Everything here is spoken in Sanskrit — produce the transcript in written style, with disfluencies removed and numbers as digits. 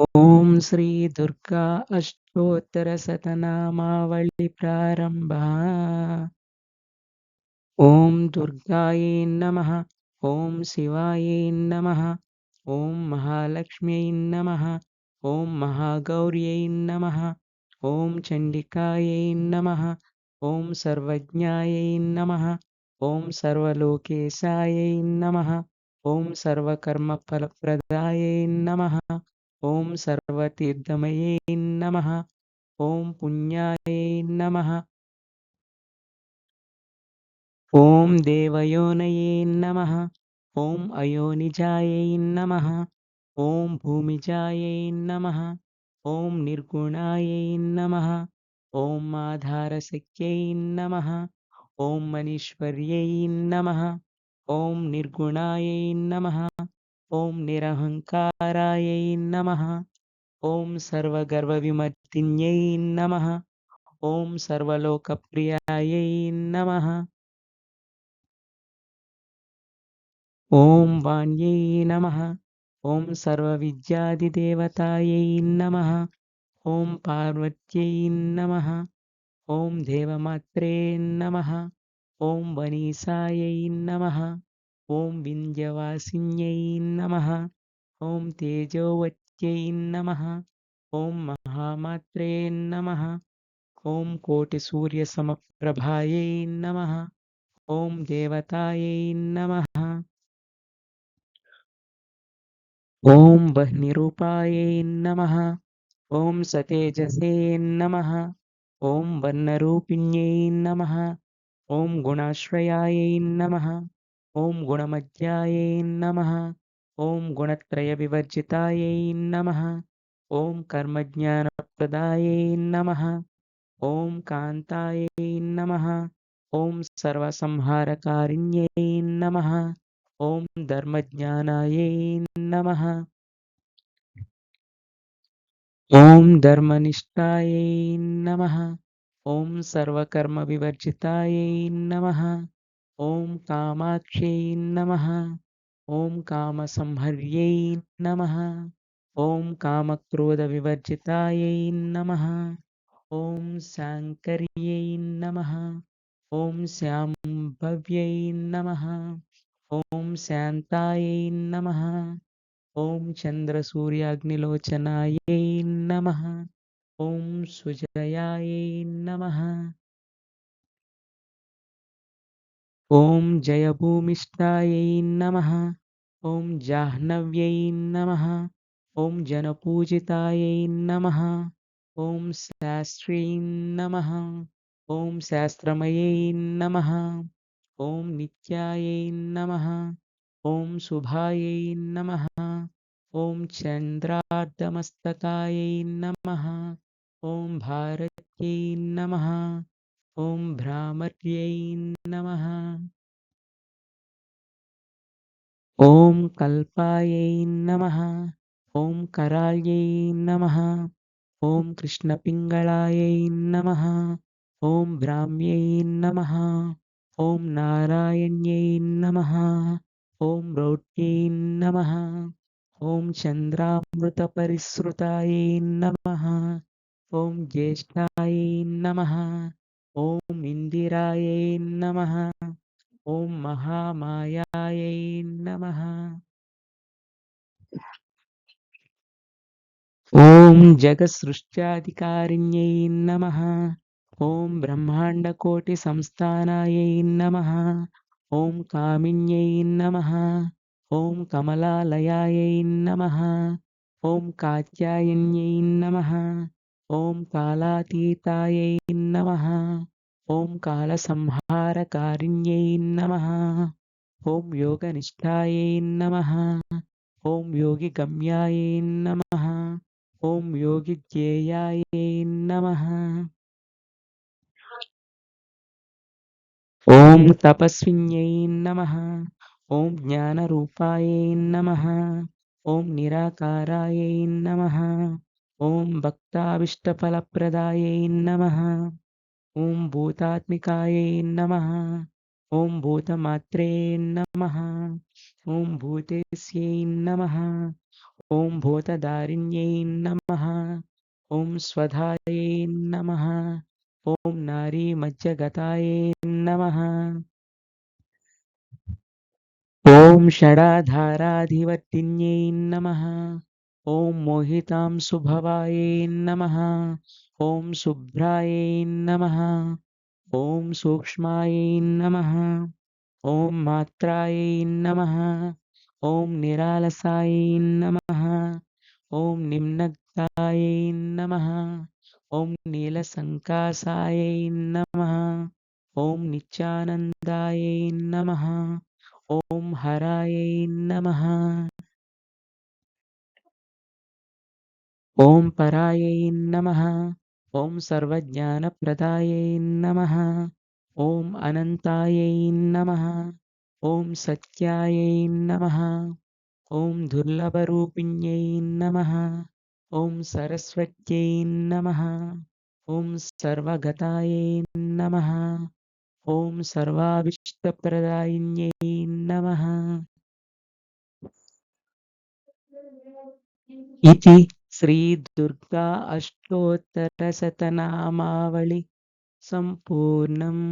ॐ श्री दुर्गा अष्टोत्तरशतनामावळि प्रारम्भः। ॐ दुर्गायै नमः। ॐ शिवायै नमः। ॐ महालक्ष्म्यै नमः। ॐ महागौर्यै नमः। ॐ चण्डिकायै नमः। ॐ सर्वज्ञायै नमः। ॐ सर्वलोकेशायै नमः। ॐ सर्वकर्मफलप्रदायै नमः। ॐ सर्वतीर्थमयै नमः। ॐ पुण्यायै नमः। ॐ देवयोनये नमः। ॐ अयोनिजायै नमः। ॐ भूमिजायै नमः। ॐ निर्गुणायै नमः। ॐ आधारशक्त्यै नमः। ॐ मनीश्वर्यै नमः। ॐ निर्गुणायै नमः। ॐ निरहङ्कारायै नमः। ॐ सर्वगर्वविमर्दिन्यै नमः। ॐ सर्वलोकप्रियायै नमः। ॐ वाण्यै नमः। ॐ सर्वविद्यादिदेवतायै नमः। ॐ पार्वत्यै नमः। ॐ देवमात्रे नमः। ॐ वनीसायै नमः। ॐ विन्ध्यवासिन्यै नमः। ॐ तेजोवत्यै नमः। ॐ महामात्रे नमः। ॐ कोटिसूर्यसमप्रभायै नमः। ॐ देवतायै नमः। ॐ वह्निरूपायै नमः। ॐ सतेजसे नमः। ॐ वर्णरूपिण्यै नमः। ॐ गुणाश्रयायै नमः। ॐ गुणमध्यायै नमः। ॐ गुणत्रयविवर्जितायै नमः। ॐ कर्मज्ञानप्रदायै नमः। ॐ कान्तायै नमः। ॐ सर्वसंहारकारिण्यै नमः। ॐ धर्मज्ञानायै नमः। ॐ धर्मनिष्ठायै नमः। ॐ सर्वकर्मविवर्जितायै नमः। ॐ कामाक्ष्यै नमः। ॐ कामसंहर्यै नमः। ॐ कामक्रोधविवर्जितायै नमः। ॐ शाङ्कर्यै नमः। ॐ शाम्भव्यै नमः। ॐ शान्तायै नमः। ॐ चन्द्रसूर्याग्निलोचनायै नमः। ॐ सुजयायै नमः। ॐ जयभूमिष्ठायै नमः। ॐ जाह्नव्यै नमः। ॐ जनपूजितायै नमः। ॐ शास्त्र्यै नमः। ॐ शास्त्रमयै नमः। ॐ नित्यायै नमः। ॐ शुभायै नमः। ॐ चन्द्रार्धमस्तकायै नमः। ॐ भारत्यै नमः। ॐ भ्रामर्यै नमः। ॐ कल्पायै नमः। ॐ करायै नमः। ॐ कृष्णपिङ्गळायै नमः। ॐ भ्राम्यै नमः। ॐ नारायण्यै नमः। ॐ रौद्र्यै नमः। ॐ चन्द्रामृतपरिसृतायै नमः। ॐ ज्येष्ठायै नमः। ॐ इन्दिरायै नमः। ॐ महामायायै नमः। ॐ जगत्सृष्ट्याधिकारिण्यै नमः। ॐ ब्रह्माण्डकोटिसंस्थानायै नमः। ॐ कामिन्यै नमः। ॐ कमलालयायै नमः। ॐ कात्यायन्यै नमः। ॐ कालातीतायै नमः। ॐ कालसंहारकारिण्यै नमः। ॐ योगनिष्ठायै नमः। ॐ योगिगम्यायै नमः। ॐ योगिज्ञेयायै नमः। ॐ तपस्विन्यै नमः। ॐ ज्ञानरूपायै नमः। ॐ निराकारायै नमः। ॐ भक्ताभीष्टफलप्रदायै नमः। ॐ भूतात्मिकायै नमः। ॐ भूतमात्रे नमः। ॐ भूतेस्यै नमः। ॐ भूतदारिण्यै नमः। ॐ स्वधायै नमः। ॐ नारीमज्जगतायै नमः। ॐ षडाधाराधिवर्तिन्यै नमः। ॐ मोहितां सुभवायै नमः। ॐ शुभ्रायै नमः। ॐ सूक्ष्मायै नमः। ॐ मात्रायै नमः। ॐ निरालसायै नमः। ॐ निम्नगायै नमः। ॐ नीलसङ्कासायै नमः। ॐ नित्यानन्दायै नमः। ॐ हरायै नमः। ॐ परायै नमः। ॐ सर्वज्ञानप्रदायै नमः। ॐ अनन्तायै नमः। ॐ सत्यायै नमः। ॐ दुर्लभरूपिण्यै नमः। ॐ सरस्वत्यै नमः। ॐ सर्वगतायै नमः। ॐ सर्वाभीष्टप्रदायिन्यै नमः। इति श्रीदुर्गा अष्टोत्तरशतनामावळि सम्पूर्णम्।